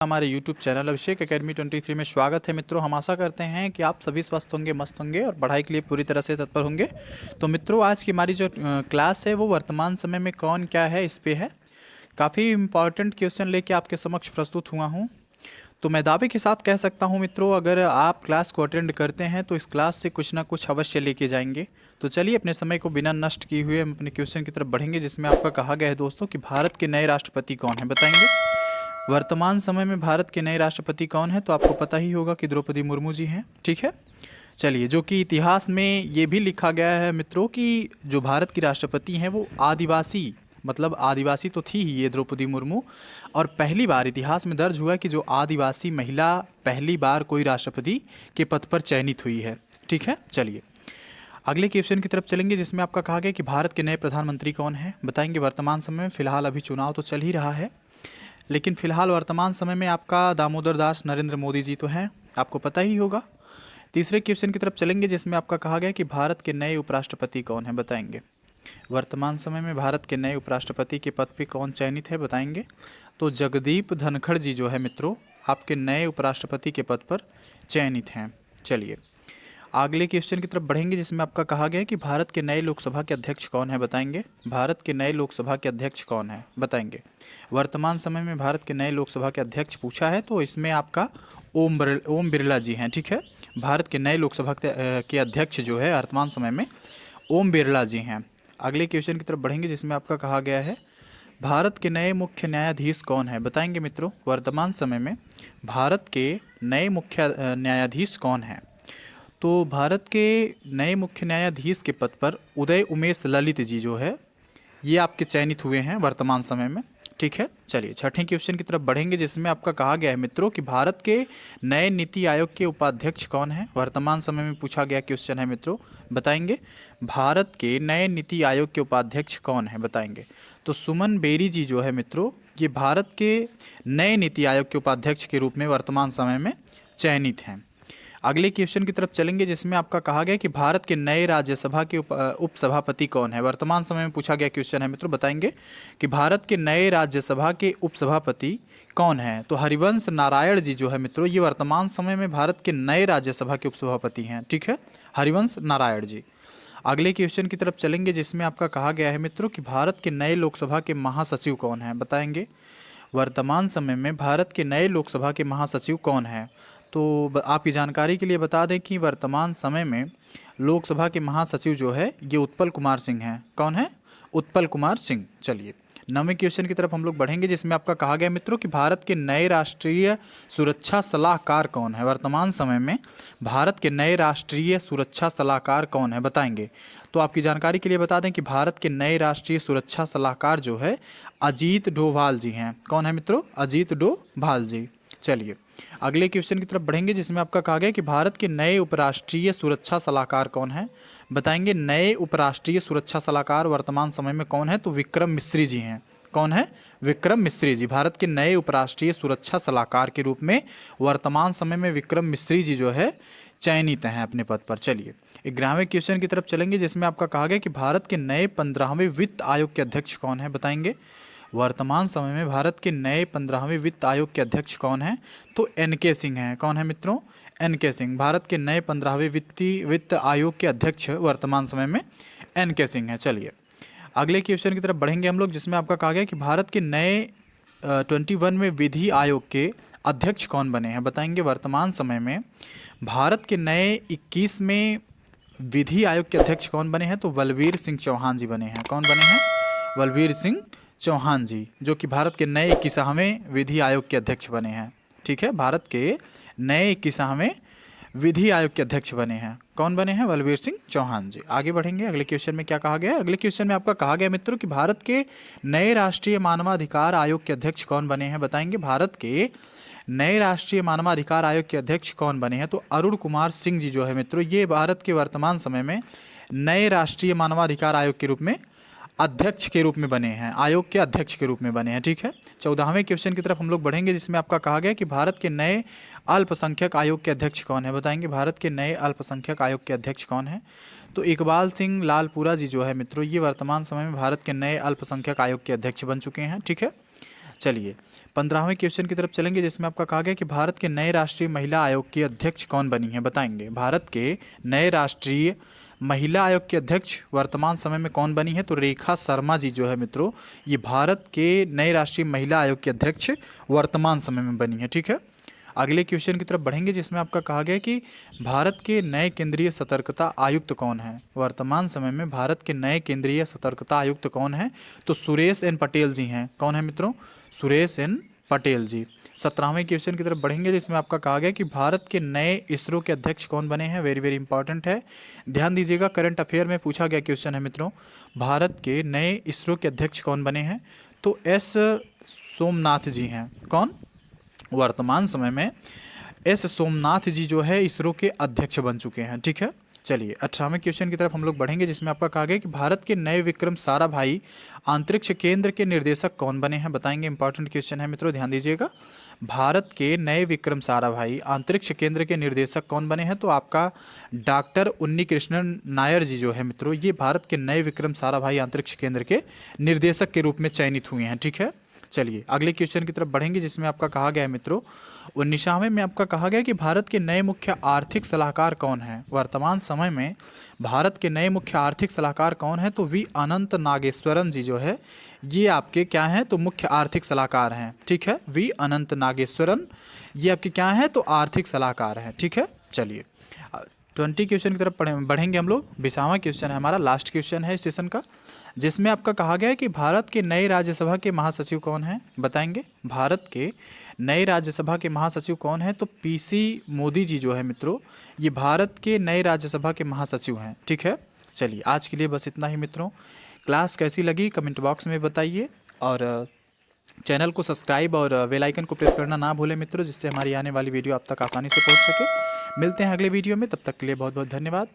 हमारे YouTube channel अभिषेक academy 23 में स्वागत है मित्रों। हम आशा करते हैं कि आप सभी स्वस्थ होंगे, मस्त होंगे और पढ़ाई के लिए पूरी तरह से तत्पर होंगे। तो मित्रों, आज की हमारी जो क्लास है वो वर्तमान समय में कौन क्या है इस पे है। काफ़ी इंपॉर्टेंट क्वेश्चन लेके आपके समक्ष प्रस्तुत हुआ हूँ। तो मैं दावे के साथ कह सकता हूँ मित्रों, अगर आप क्लास को अटेंड करते हैं तो इस क्लास से कुछ ना कुछ अवश्य लेके जाएंगे। तो चलिए अपने समय को बिना नष्ट किए हुए हम अपने क्वेश्चन की तरफ बढ़ेंगे, जिसमें आपका कहा गया है दोस्तों कि भारत के नए राष्ट्रपति कौन है, बताएंगे। वर्तमान समय में भारत के नए राष्ट्रपति कौन है, तो आपको पता ही होगा कि द्रौपदी मुर्मू जी हैं, ठीक है। चलिए, जो कि इतिहास में ये भी लिखा गया है मित्रों कि जो भारत की राष्ट्रपति हैं वो आदिवासी, मतलब आदिवासी तो थी ही ये द्रौपदी मुर्मू, और पहली बार इतिहास में दर्ज हुआ है कि जो आदिवासी महिला पहली बार कोई राष्ट्रपति के पद पर चयनित हुई है, ठीक है। चलिए अगले क्वेश्चन की तरफ चलेंगे, जिसमें आपका कहा गया कि भारत के नए प्रधानमंत्री कौन है, बताएंगे। वर्तमान समय में फिलहाल अभी चुनाव तो चल ही रहा है, लेकिन फिलहाल वर्तमान समय में आपका दामोदर दास नरेंद्र मोदी जी तो हैं, आपको पता ही होगा। तीसरे क्वेश्चन की तरफ चलेंगे, जिसमें आपका कहा गया कि भारत के नए उपराष्ट्रपति कौन है, बताएंगे। वर्तमान समय में भारत के नए उपराष्ट्रपति के पद पे कौन चयनित है, बताएंगे। तो जगदीप धनखड़ जी जो है मित्रों आपके नए उपराष्ट्रपति के पद पर चयनित हैं। चलिए अगले क्वेश्चन की तरफ बढ़ेंगे, जिसमें आपका कहा गया है कि भारत के नए लोकसभा के अध्यक्ष कौन है, बताएंगे। भारत के नए लोकसभा के अध्यक्ष कौन है, बताएंगे। वर्तमान समय में भारत के नए लोकसभा के अध्यक्ष पूछा है, तो इसमें आपका ओम बिरला जी हैं, ठीक है। भारत के नए लोकसभा के अध्यक्ष जो है वर्तमान समय में ओम बिरला जी हैं। अगले क्वेश्चन की तरफ बढ़ेंगे, जिसमें आपका कहा गया है भारत के नए मुख्य न्यायाधीश कौन है, बताएंगे मित्रों। वर्तमान समय में भारत के नए मुख्य न्यायाधीश कौन है, तो भारत के नए मुख्य न्यायाधीश के पद पर उदय उमेश ललित जी जो है ये आपके चयनित हुए हैं वर्तमान समय में, ठीक है। चलिए छठे क्वेश्चन की तरफ बढ़ेंगे, जिसमें आपका कहा गया है मित्रों कि भारत के नए नीति आयोग के उपाध्यक्ष कौन है, वर्तमान समय में पूछा गया क्वेश्चन है मित्रों, बताएंगे। भारत के नए नीति आयोग के उपाध्यक्ष कौन है, बताएंगे। तो सुमन बेरी जी जो है मित्रों ये भारत के नए नीति आयोग के उपाध्यक्ष के रूप में वर्तमान समय में चयनित हैं। अगले क्वेश्चन की तरफ चलेंगे, जिसमें आपका कहा गया कि भारत के नए राज्यसभा के उपसभापति कौन है, वर्तमान समय में पूछा गया क्वेश्चन है मित्रों, बताएंगे कि भारत के नए राज्यसभा के उपसभापति कौन है। तो हरिवंश नारायण जी जो है मित्रों ये वर्तमान समय में भारत के नए राज्यसभा के उपसभापति हैं, ठीक है, हरिवंश नारायण जी। अगले क्वेश्चन की तरफ चलेंगे, जिसमें आपका कहा गया है मित्रों कि भारत के नए लोकसभा के महासचिव कौन है, बताएंगे। वर्तमान समय में भारत के नए लोकसभा के महासचिव कौन है, तो आपकी जानकारी के लिए बता दें कि वर्तमान समय में लोकसभा के महासचिव जो है ये उत्पल कुमार सिंह हैं। कौन है, उत्पल कुमार सिंह। चलिए नौवें क्वेश्चन की तरफ हम लोग बढ़ेंगे, जिसमें आपका कहा गया मित्रों कि भारत के नए राष्ट्रीय सुरक्षा सलाहकार कौन है, वर्तमान समय में भारत के नए राष्ट्रीय सुरक्षा सलाहकार कौन है, बताएंगे। तो आपकी जानकारी के लिए बता दें कि भारत के नए राष्ट्रीय सुरक्षा सलाहकार जो है अजीत डोभाल जी हैं। कौन है मित्रों, अजीत डोभाल जी। चलिए अगले क्वेश्चन की तरफ बढ़ेंगे, जिसमें आपका कहा गया कि भारत के नए उपराष्ट्रीय सुरक्षा सलाहकार कौन है, बताएंगे। नए उपराष्ट्रीय सुरक्षा सलाहकार वर्तमान समय में कौन है, तो विक्रम मिश्री जी हैं। कौन है, विक्रम मिश्री जी भारत के नए उपराष्ट्रीय सुरक्षा सलाहकार के रूप में वर्तमान समय में विक्रम मिश्री जी जो है चयनित हैं अपने पद पर। चलिए 11वें क्वेश्चन की तरफ चलेंगे, जिसमें आपका कहा गया कि भारत के नए 15वें वित्त आयोग के अध्यक्ष कौन है, बताएंगे। वर्तमान समय में भारत के नए 15वें वित्त आयोग के अध्यक्ष कौन हैं, तो एन.के. सिंह हैं। कौन है मित्रों, एन.के. सिंह। भारत के नए 15वें वित्त आयोग के अध्यक्ष वर्तमान समय में एन.के. सिंह हैं। चलिए अगले क्वेश्चन की तरफ बढ़ेंगे हम लोग, जिसमें आपका कहा गया कि भारत के नए 21वें विधि आयोग के अध्यक्ष कौन बने हैं, बताएंगे। वर्तमान समय में भारत के नए 21वें विधि आयोग के अध्यक्ष कौन बने हैं, तो बलवीर सिंह चौहान जी बने हैं। कौन बने हैं, बलवीर सिंह चौहान जी, जो कि भारत के नए 21वें विधि आयोग के अध्यक्ष बने हैं, ठीक है। भारत के नए 21वें विधि आयोग के अध्यक्ष बने हैं। कौन बने हैं, बलवीर सिंह चौहान जी। आगे बढ़ेंगे, अगले क्वेश्चन में क्या कहा गया है। अगले क्वेश्चन में आपका कहा गया मित्रों कि भारत के नए राष्ट्रीय मानवाधिकार आयोग के अध्यक्ष कौन बने हैं, बताएंगे। भारत के नए राष्ट्रीय मानवाधिकार आयोग के अध्यक्ष कौन बने हैं, तो अरुण कुमार सिंह जी जो है मित्रों ये भारत के वर्तमान समय में नए राष्ट्रीय मानवाधिकार आयोग के रूप में अध्यक्ष के रूप में बने हैं, आयोग के अध्यक्ष के रूप में बने हैं, ठीक है। 14वें क्वेश्चन की तरफ हम लोग बढ़ेंगे, जिसमें आपका कहा गया कि भारत के नए अल्पसंख्यक आयोग के अध्यक्ष कौन है, बताएंगे। भारत के नए अल्पसंख्यक आयोग के अध्यक्ष कौन है, तो इकबाल सिंह लालपुरा जी जो है मित्रों ये वर्तमान समय में भारत के नए अल्पसंख्यक आयोग के अध्यक्ष बन चुके हैं, ठीक है। चलिए 15वें क्वेश्चन की तरफ चलेंगे, जिसमें आपका कहा गया कि भारत के नए राष्ट्रीय महिला आयोग की अध्यक्ष कौन बनी है, बताएंगे। भारत के नए राष्ट्रीय महिला आयोग की अध्यक्ष वर्तमान समय में कौन बनी है, तो रेखा शर्मा जी जो है मित्रों, ये भारत के नए राष्ट्रीय महिला आयोग की अध्यक्ष वर्तमान समय में बनी है। ठीक है, अगले क्वेश्चन की तरफ बढ़ेंगे, जिसमें आपका कहा गया कि भारत के नए केंद्रीय सतर्कता आयुक्त कौन है, वर्तमान समय में भारत के नए केंद्रीय सतर्कता आयुक्त कौन है, तो सुरेश एन पटेल जी हैं। कौन है मित्रों, सुरेश एन पटेल जी। 17वें क्वेश्चन की तरफ बढ़ेंगे, जिसमें आपका कहा गया कि भारत के नए इसरो के अध्यक्ष कौन बने हैं, वेरी वेरी इंपॉर्टेंट है, ध्यान दीजिएगा, करंट अफेयर में पूछा गया क्वेश्चन है मित्रों। भारत के नए इसरो के अध्यक्ष कौन बने हैं, तो एस सोमनाथ जी हैं। कौन, वर्तमान समय में एस सोमनाथ जी जो है इसरो के अध्यक्ष बन चुके हैं। ठीक है, चलिए 18वें क्वेश्चन की तरफ हम लोग बढ़ेंगे, जिसमें आपका कहा गया कि भारत के नए विक्रम साराभाई अंतरिक्ष केंद्र के निर्देशक कौन बने हैं, बताएंगे। इंपॉर्टेंट क्वेश्चन है मित्रों, ध्यान दीजिएगा। भारत के नए विक्रम साराभाई अंतरिक्ष केंद्र के निर्देशक कौन बने हैं, तो आपका डॉक्टर उन्नी कृष्णन नायर जी जो है मित्रों, ये भारत के नए विक्रम साराभाई अंतरिक्ष केंद्र के निर्देशक के रूप में चयनित हुए हैं। ठीक है, चलिए अगले क्वेश्चन की तरफ बढ़ेंगे, जिसमें आपका कहा गया है मित्रों 19वें में आपका कहा गया कि भारत के नए मुख्य आर्थिक सलाहकार कौन है, वर्तमान समय में भारत के नए मुख्य आर्थिक सलाहकार कौन है, तो वी अनंत नागेश्वरन जी जो है ये आपके क्या हैं, तो मुख्य आर्थिक सलाहकार हैं। ठीक है, वी अनंत नागेश्वरन ये आपके क्या हैं, तो आर्थिक सलाहकार हैं। ठीक है, चलिए 20 क्वेश्चन की तरफ बढ़ेंगे हम लोग। 20वां क्वेश्चन है हमारा, लास्ट क्वेश्चन है इस सेशन का, जिसमें आपका कहा गया है कि भारत के नए राज्यसभा के महासचिव कौन हैं, बताएंगे। भारत के नए राज्यसभा के महासचिव कौन हैं, तो पीसी मोदी जी जो है मित्रों, ये भारत के नए राज्यसभा के महासचिव हैं। ठीक है, चलिए आज के लिए बस इतना ही मित्रों। क्लास कैसी लगी कमेंट बॉक्स में बताइए, और चैनल को सब्सक्राइब और बेल आइकन को प्रेस करना ना भूलें मित्रों, जिससे हमारी आने वाली वीडियो आप तक आसानी से पहुंच सके। मिलते हैं अगले वीडियो में, तब तक के लिए बहुत बहुत धन्यवाद।